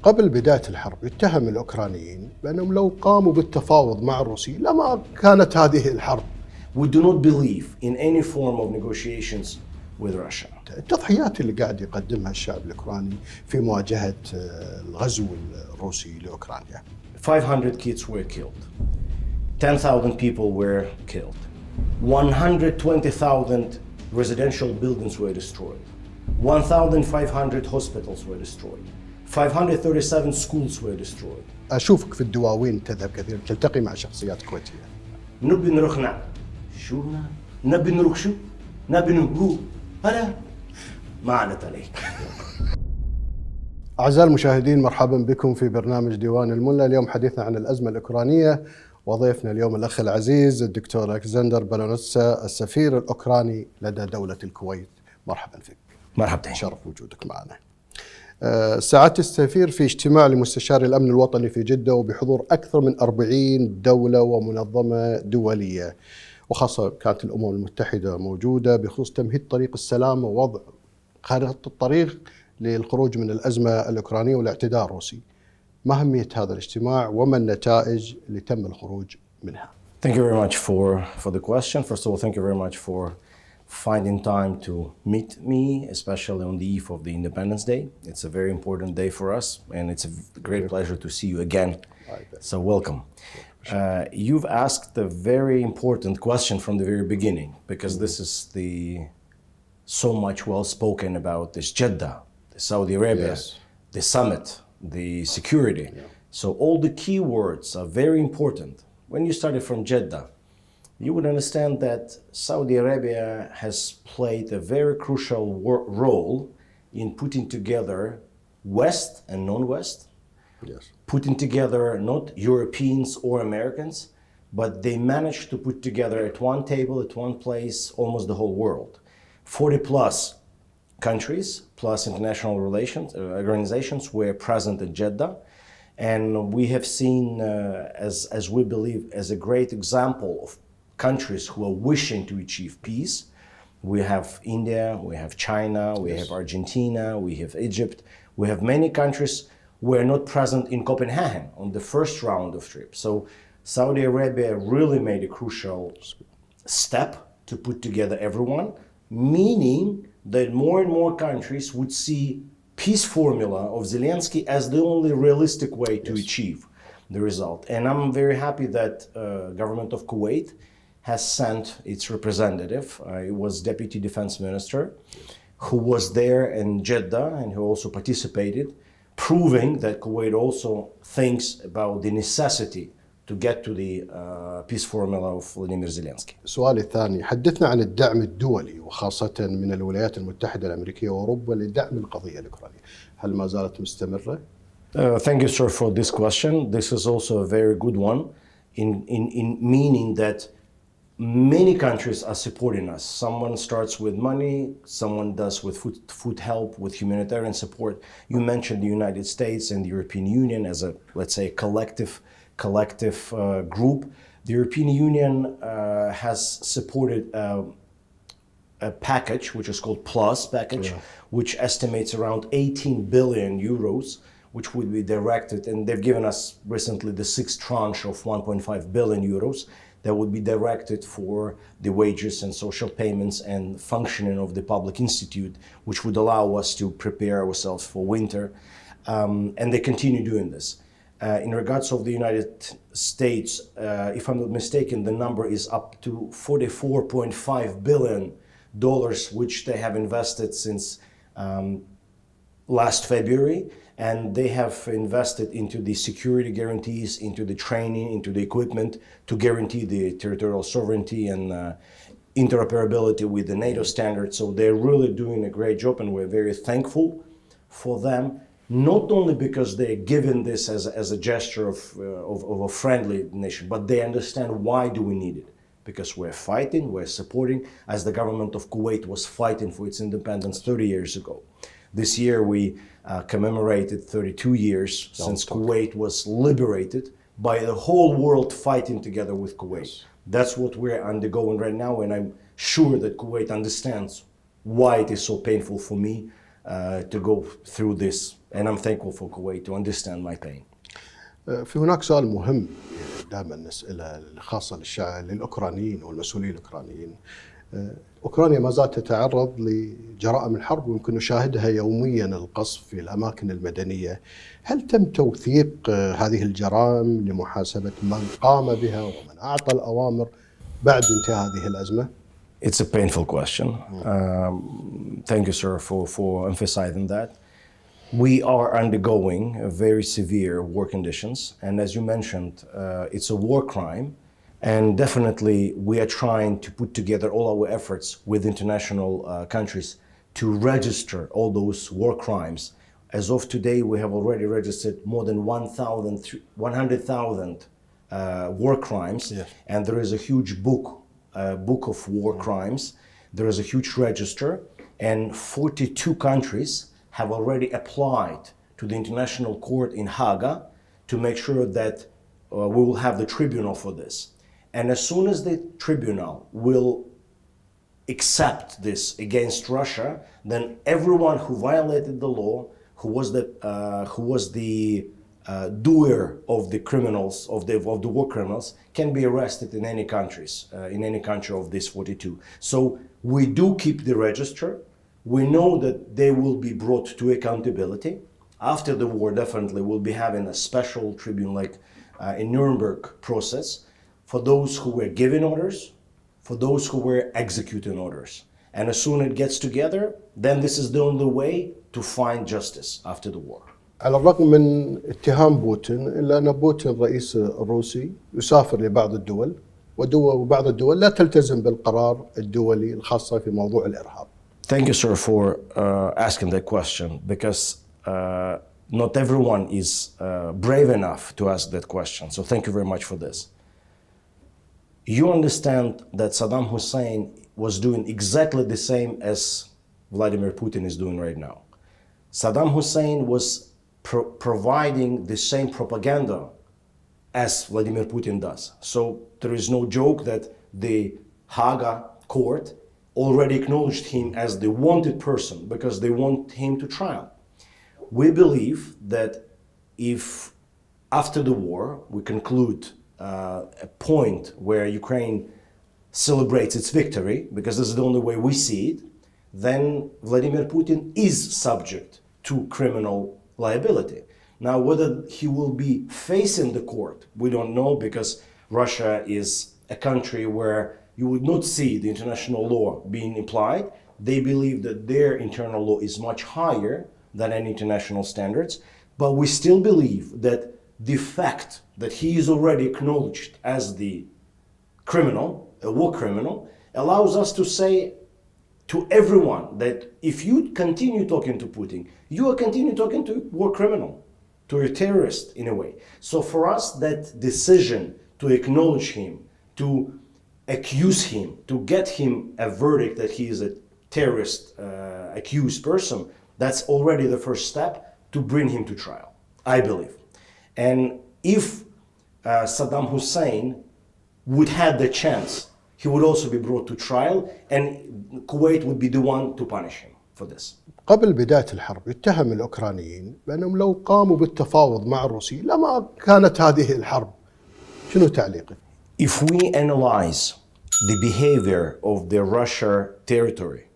قبل بداية الحرب يتهم الأوكرانيين بأنهم لو قاموا بالتفاوض مع الروسيين لما كانت هذه الحرب. We do not believe in any form of negotiations with Russia. التضحيات اللي قاعد يقدمها الشعب الأوكراني في مواجهة الغزو الروسي لأوكرانيا. 500 kids were killed. 10,000 people were killed. 120,000 residential buildings were destroyed. 1,500 hospitals were destroyed. 537 schools were destroyed. أشوفك في الدواوين تذهب كثير، تلتقي مع شخصيات كويتية. نبي نروح شو نبي نروح شو؟ نبي نروح هلا ما عادت عليك. أعزائي المشاهدين، مرحبا بكم في برنامج ديوان الملا. اليوم حديثنا عن الأزمة الأوكرانية، وضيفنا اليوم الأخ العزيز الدكتور ألكسندر بالانوتسا، السفير الأوكراني لدى دولة الكويت. مرحبا فيك. مرحبا. شرف وجودك معنا. سعادة السفير في اجتماع لمستشار الأمن الوطني في جدة وبحضور أكثر من 40 دولة ومنظمة دولية، وخاصة كانت الأمم المتحدة موجودة، بخصوص تمهيد طريق السلام ووضع خارطة الطريق للخروج من الأزمة الأوكرانية والاعتداء الروسي. ما أهمية هذا الاجتماع وما النتائج اللي تم الخروج منها؟ Thank you very much for the question. First of all, thank you very much for finding time to meet me, especially on the eve of the Independence Day. It's a very important day for us, and it's a great pleasure to see you again. So welcome. You've asked a very important question from the very beginning, because this is the so much well spoken about this Jeddah, the Saudi Arabia, the summit, the security. So all the key words are very important. When you started from Jeddah, you would understand that Saudi Arabia has played a very crucial role in putting together West and non-West, putting together not Europeans or Americans, but they managed to put together at one table, at one place, almost the whole world. 40 plus countries, plus international relations, organizations were present in Jeddah. And we have seen, as we believe, as a great example of countries who are wishing to achieve peace. We have India, we have China, we have Argentina, we have Egypt. We have many countries who are not present in Copenhagen on the first round of trips. So Saudi Arabia really made a crucial step to put together everyone, meaning that more and more countries would see peace formula of Zelensky as the only realistic way to achieve the result. And I'm very happy that government of Kuwait has sent its representative. It was Deputy Defense Minister who was there in Jeddah and who also participated, proving that Kuwait also thinks about the necessity to get to the peace formula of Vladimir Zelensky. سؤالي الثاني، حدثنا عن الدعم الدولي وخاصة من الولايات المتحدة الأمريكية وأوروبا لدعم القضية الأوكرانية، هل ما زالت مستمرة؟ Thank you, sir, for this question. This is also a very good one in meaning that many countries are supporting us. Someone starts with money, someone does with food help, with humanitarian support. You mentioned the United States and the European Union as a, let's say, collective group. The European Union has supported a package which is called Plus package, which estimates around 18 billion euros, which would be directed, and they've given us recently the sixth tranche of 1.5 billion euros that would be directed for the wages and social payments and functioning of the public institute, which would allow us to prepare ourselves for winter. And they continue doing this. In regards of the United States, if I'm not mistaken, the number is up to $44.5 billion, which they have invested since last February. And they have invested into the security guarantees, into the training, into the equipment to guarantee the territorial sovereignty and interoperability with the NATO standards. So they're really doing a great job, and we're very thankful for them. Not only because they're given this as a gesture of a friendly nation, but they understand why do we need it. Because we're fighting, we're supporting, as the government of Kuwait was fighting for its independence 30 years ago. This year we commemorated 32 years since Kuwait was liberated by the whole world fighting together with Kuwait. That's what we're undergoing right now, and I'm sure that Kuwait understands why it is so painful for me to go through this. And I'm thankful for Kuwait to understand my pain. في هناك سؤال مهم دائما نسأله خاصة للأوكرانيين والمسؤولين الأوكرانيين. أوكرانيا ما زالت تتعرض لجرائم الحرب ويمكن نشاهدها يوميا القصف في الأماكن المدنية. هل تم توثيق هذه الجرائم لمحاسبة من قام بها ومن أعطى الأوامر بعد انتهاء هذه الأزمة؟ It's a painful question. Thank you, sir, for emphasizing that. We are undergoing very severe war conditions, and as you mentioned, it's a war crime, and definitely we are trying to put together all our efforts with international countries to register all those war crimes. As of today, we have already registered more than 100,000 war crimes, Yes. and there is a huge book of war crimes. There is a huge register, and 42 countries have already applied to the International Court in Hague to make sure that we will have the tribunal for this. And as soon as the tribunal will accept this against Russia, then everyone who violated the law, who was the doer of the criminals, of the war criminals, can be arrested in any country of these 42. So we do keep the register. We know that they will be brought to accountability. After the war, definitely we'll be having a special tribunal like in Nuremberg process for those who were giving orders, for those who were executing orders. And as soon as it gets together, then this is the only way to find justice after the war. على الرغم من اتهام بوتين إلا أن بوتين الرئيس الروسي يسافر لبعض الدول وبعض الدول لا تلتزم بالقرار الدولي الخاصة في موضوع الإرهاب. Thank you, sir, for asking that question, because not everyone is brave enough to ask that question. So thank you very much for this. You understand that Saddam Hussein was doing exactly the same as Vladimir Putin is doing right now. Saddam Hussein was providing the same propaganda as Vladimir Putin does. So there is no joke that the Hague court already acknowledged him as the wanted person because they want him to trial. We believe that if after the war we conclude a point where Ukraine celebrates its victory, because this is the only way we see it, then Vladimir Putin is subject to criminal liability. Now, whether he will be facing the court, we don't know, because Russia is a country where you would not see the international law being applied. They believe that their internal law is much higher than any international standards. But we still believe that the fact that he is already acknowledged as the criminal, a war criminal, allows us to say to everyone that if you continue talking to Putin, you are continue talking to a war criminal, to a terrorist in a way. So for us, that decision to acknowledge him, to accuse him, to get him a verdict that he is a terrorist accused person, that's already the first step to bring him to trial, I believe. And if Saddam Hussein would have the chance, he would also be brought to trial, and Kuwait would be the one to punish him for this. قبل بداية الحرب يتهم الأوكرانيين بأنهم لو قاموا بالتفاوض مع الروسي لما كانت هذه الحرب. شنو تعليقك؟ If we analyze the behavior of the Russia territory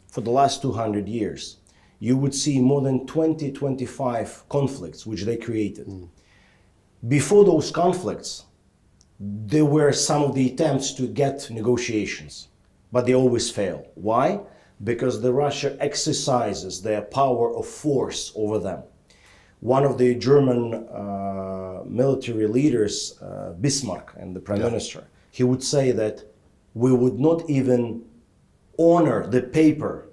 for the last 200 years, you would see more than 25 conflicts which they created. Before those conflicts, there were some of the attempts to get negotiations, but they always fail. Why? Because the Russia exercises their power of force over them. One of the German military leaders, Bismarck, and the prime minister, he would say that we would not even honor the paper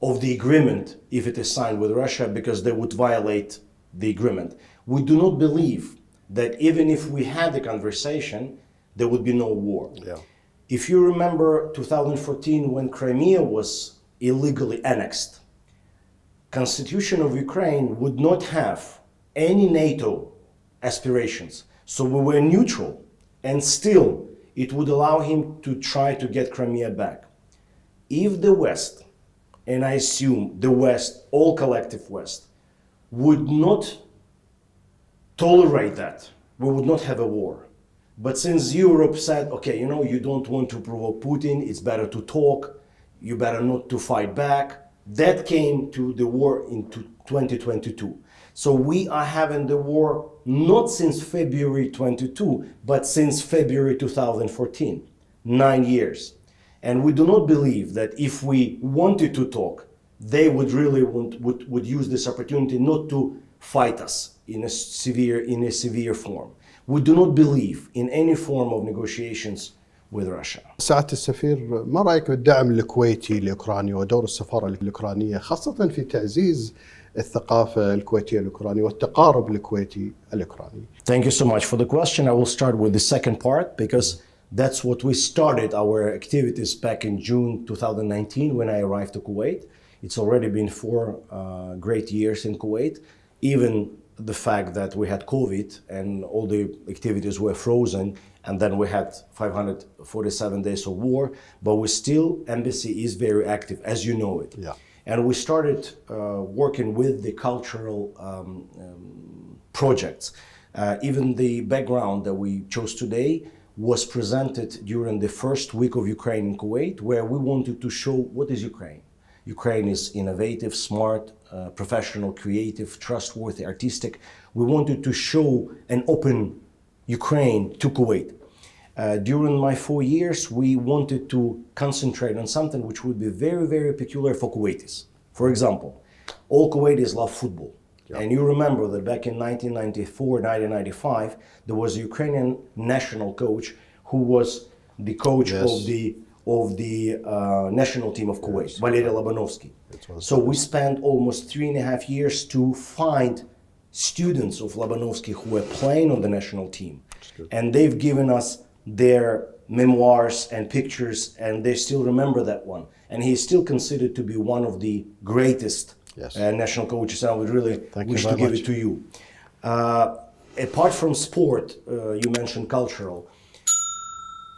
of the agreement if it is signed with Russia, because they would violate the agreement. We do not believe that even if we had the conversation, there would be no war. Yeah. If you remember 2014, when Crimea was illegally annexed, Constitution of Ukraine would not have any NATO aspirations. So we were neutral, and still it would allow him to try to get Crimea back. If the West and I assume the West, all collective West, would not tolerate that, we would not have a war. But since Europe said, okay, you know, you don't want to provoke Putin, it's better to talk, you better not to fight back, that came to the war in 2022. So we are having the war not since February 22, but since February 2014, 9 years. And we do not believe that if we wanted to talk, they would really would use this opportunity not to fight us in a severe form. We do not believe in any form of negotiations with Russia. سعادة السفير، ما رأيك بالدعم الكويتي لأوكرانيا ودور السفارة الأوكرانية خاصة في تعزيز الثقافة الكويتية الأوكرانية والتقارب الكويتي الأوكراني؟ Thank you so much for the question. I will start with the second part because that's what we started our activities back in June 2019 when I arrived to Kuwait. It's already been 4 great years in Kuwait. Even the fact that we had COVID and all the activities were frozen, and then we had 547 days of war, but we still, embassy is very active, as you know it. Yeah. And we started working with the cultural projects. Even the background that we chose today was presented during the first week of Ukraine in Kuwait, where we wanted to show what is Ukraine. Ukraine is innovative, smart, professional, creative, trustworthy, artistic. We wanted to show an open Ukraine to Kuwait. During my 4 years, we wanted to concentrate on something which would be very, very peculiar for Kuwaitis. For example, all Kuwaitis love football. Yeah. And you remember that back in 1994, 1995, there was a Ukrainian national coach who was the coach of the national team of Kuwait, yes. Valery Lobanovsky. So we spent almost 3.5 years to find students of Lobanovsky who were playing on the national team. And they've given us their memoirs and pictures, and they still remember that one. And he's still considered to be one of the greatest national coaches, and I would really wish to give it to you. Apart from sport, you mentioned cultural.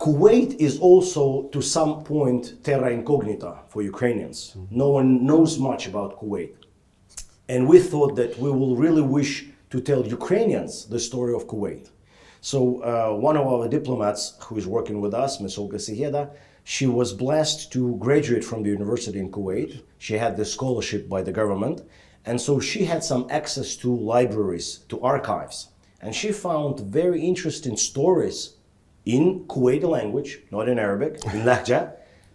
Kuwait is also, to some point, terra incognita for Ukrainians. Mm-hmm. No one knows much about Kuwait. And we thought that we will really wish to tell Ukrainians the story of Kuwait. So one of our diplomats who is working with us, Ms. Olga Siheda, she was blessed to graduate from the university in Kuwait. She had the scholarship by the government. And so she had some access to libraries, to archives. And she found very interesting stories in Kuwaiti language, not in Arabic, in Lahja,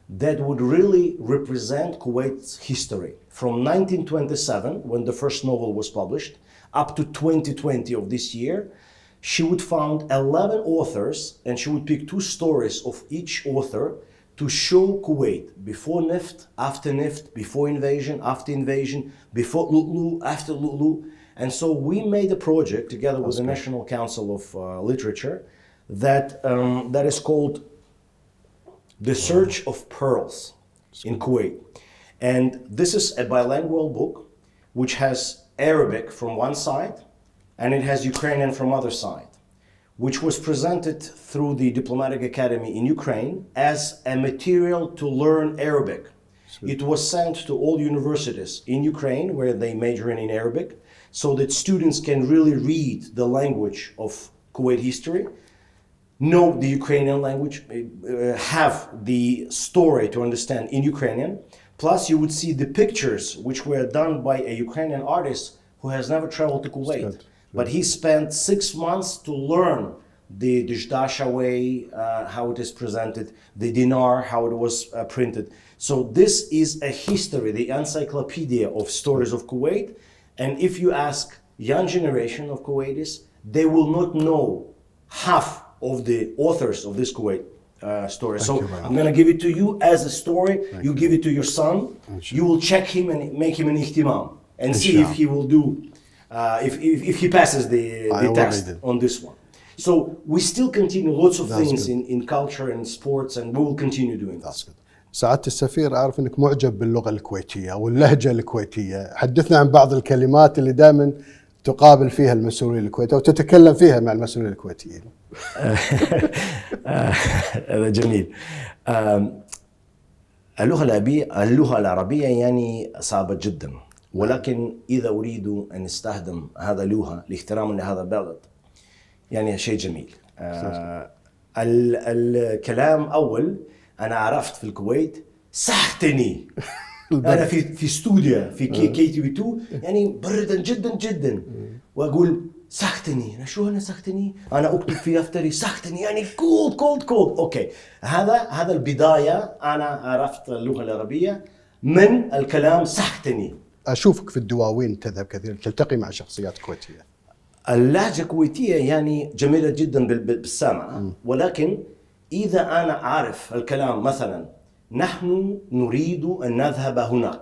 that would really represent Kuwait's history. From 1927, when the first novel was published, up to 2020 of this year, she would find 11 authors, and she would pick 2 stories of each author to show Kuwait before NIFT, after NIFT, before invasion, after invasion, before Lulu, after Lulu. And so we made a project together with the National Council of Literature that is called The Search of Pearls in Kuwait. And this is a bilingual book which has Arabic from one side and it has Ukrainian from other side, which was presented through the Diplomatic Academy in Ukraine as a material to learn Arabic. Sweet. It was sent to all universities in Ukraine where they major in Arabic so that students can really read the language of Kuwait history, know the Ukrainian language, have the story to understand in Ukrainian. Plus you would see the pictures which were done by a Ukrainian artist who has never traveled to Kuwait. But he spent 6 months to learn the Dishdasha way, how it is presented, the dinar, how it was printed. So this is a history, the encyclopedia of stories of Kuwait. And if you ask young generation of Kuwaitis, they will not know half of the authors of this Kuwait story. So I'm going to give it to you as a story. You give it to your son. You will check him and make him an ihtimam and see if he will do, if he passes the test on this one. So we still continue lots of things in culture and sports, and we will continue doing that. سعادة السفير، أعرف أنك معجب باللغة الكويتية واللهجة الكويتية. حدثنا عن بعض الكلمات اللي دائما تقابل فيها المسؤولين الكويتيين وتتكلم فيها مع المسؤولين الكويتيين. هذا جميل. اللغة العربية يعني صعبة جدا، ولكن إذا أريد أن أستخدم هذا اللغة لاحتراما لهذا البلد يعني شيء جميل. الكلام أول أنا عرفت في الكويت سحتني. أنا في استوديو في كي تي في 2 يعني بردا جدا جدا، وأقول سختني. أنا شو أنا سختني؟ أنا أكتب في دفتري سختني يعني كولد. أوكي، هذا البداية. أنا عرفت اللغة العربية من الكلام سختني. أشوفك في الدواوين تذهب كثيرا، تلتقي مع شخصيات كويتية. اللهجة الكويتية يعني جميلة جدا بالسمع، ولكن إذا أنا أعرف الكلام مثلا نحن نريد أن نذهب هناك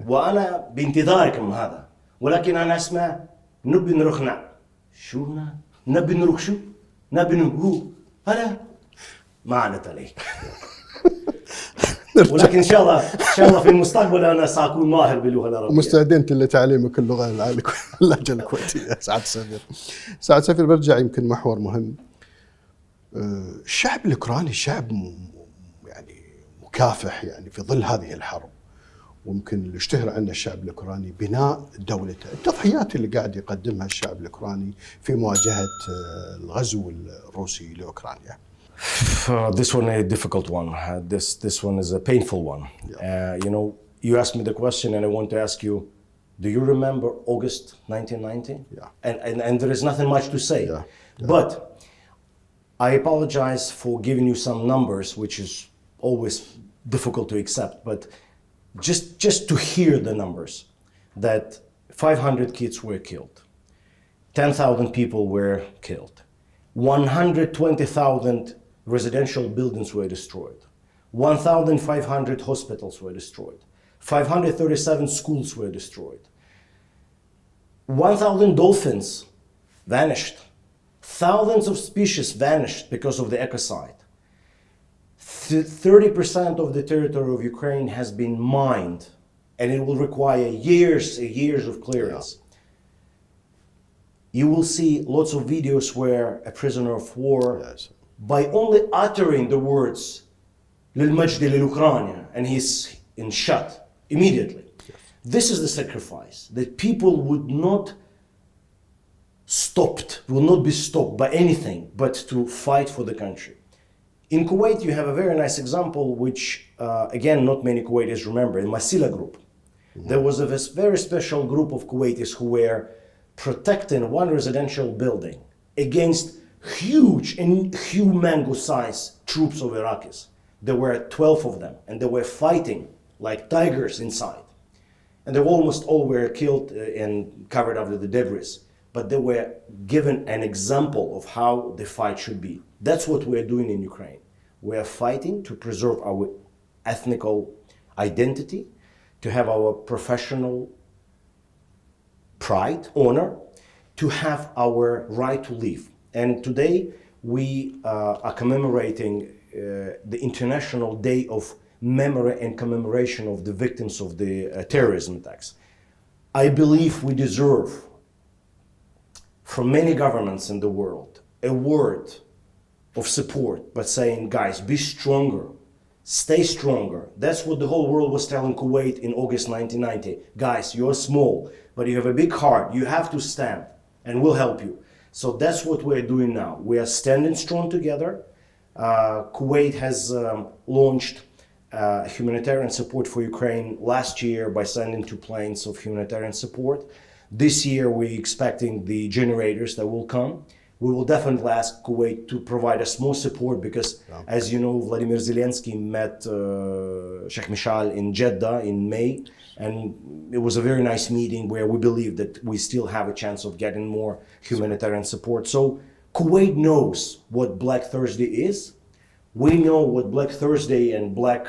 وأنا بانتظاركم من هذا، ولكن أنا أسمع نبي نروح شو هنا؟ نبي نروح شو؟ نبي نروح هلا ما عنت عليك. ولكن إن شاء الله في المستقبل أنا سأكون ماهر باللغة العربية. مستعدين لتعليمك اللغة اللهجة الكويتية. سعادة السفير برجع يمكن محور مهم. الشعب الأوكراني شعب يعني مكافح يعني في ظل هذه الحرب، ويمكن اللي اشتهر عنا الشعب الأوكراني بناء دولته، التضحيات اللي قاعد يقدمها الشعب الأوكراني في مواجهة الغزو الروسي لأوكرانيا. This one is a difficult one. This one is a painful one. You asked me the question, and I want to ask you: do you remember August 1990? Yeah. And there is nothing much to say. Yeah. But I apologize for giving you some numbers, which is always difficult to accept. But just to hear the numbers, that 500 kids were killed, 10,000 people were killed, 120,000 residential buildings were destroyed, 1,500 hospitals were destroyed, 537 schools were destroyed, 1,000 dolphins vanished, thousands of species vanished because of the ecocide. 30% of the territory of Ukraine has been mined, and it will require years and years of clearance. Yeah. You will see lots of videos where a prisoner of war, by only uttering the words للمجد للأوكرانيا, and he's in shot immediately. Yes. This is the sacrifice that people would not be stopped by anything but to fight for the country. In Kuwait, you have a very nice example, which again, not many Kuwaitis remember, the Masila group. Mm-hmm. There was a very special group of Kuwaitis who were protecting one residential building against huge and humongous-sized troops of Iraqis. There were 12 of them, and they were fighting like tigers inside. And they almost all were killed and covered under the debris. But they were given an example of how the fight should be. That's what we're doing in Ukraine. We are fighting to preserve our ethnical identity, to have our professional pride, honor, to have our right to live. And today we are commemorating the International Day of Memory and Commemoration of the victims of the terrorism attacks. I believe we deserve from many governments in the world a word of support, but saying, guys, be stronger, stay stronger. That's what the whole world was telling Kuwait in August 1990. Guys, you're small, but you have a big heart. You have to stand, and we'll help you. So that's what we're doing now. We are standing strong together. Kuwait has launched humanitarian support for Ukraine last year by sending 2 planes of humanitarian support. This year, we're expecting the generators that will come. We will definitely ask Kuwait to provide us more support because, as you know, Vladimir Zelensky met Sheikh Mishal in Jeddah in May, and it was a very nice meeting where we believe that we still have a chance of getting more humanitarian support. So Kuwait knows what Black Thursday is. We know what Black Thursday and Black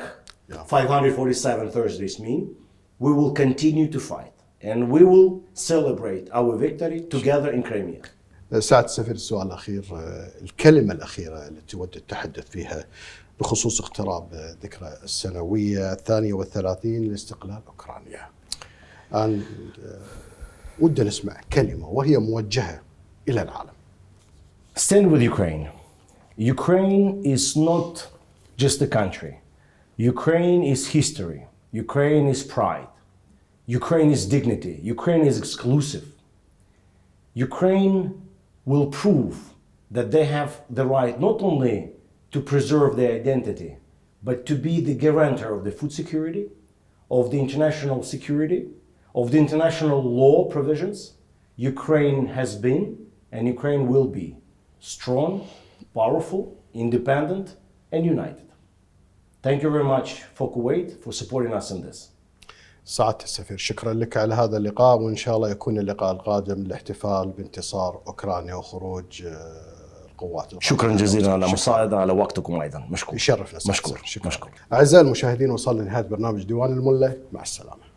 547 Thursdays mean. We will continue to fight, and we will celebrate our victory together in Crimea. سعادة السفير، السؤال الأخير، الكلمة الأخيرة التي تود التحدث فيها بخصوص اقتراب ذكرى السنوية 32 لاستقلال أوكرانيا. الآن ودنا نسمع كلمة وهي موجهة إلى العالم. Stand with Ukraine. Ukraine is not just a country. Ukraine is history. Ukraine is pride. Ukraine is dignity. Ukraine is exclusive. Ukraine will prove that they have the right not only to preserve their identity, but to be the guarantor of the food security, of the international security, of the international law provisions. Ukraine has been and Ukraine will be strong, powerful, independent, and united. Thank you very much for Kuwait for supporting us in this. سعادة السفير، شكرا لك على هذا اللقاء، وإن شاء الله يكون اللقاء القادم للاحتفال بانتصار أوكرانيا وخروج القوات. شكرا جزيلا على المساعدة، على وقتكم أيضا. مشكور. يشرفنا. مشكور. أعزائي المشاهدين، وصلنا لنهاية برنامج ديوان الملا. مع السلامة.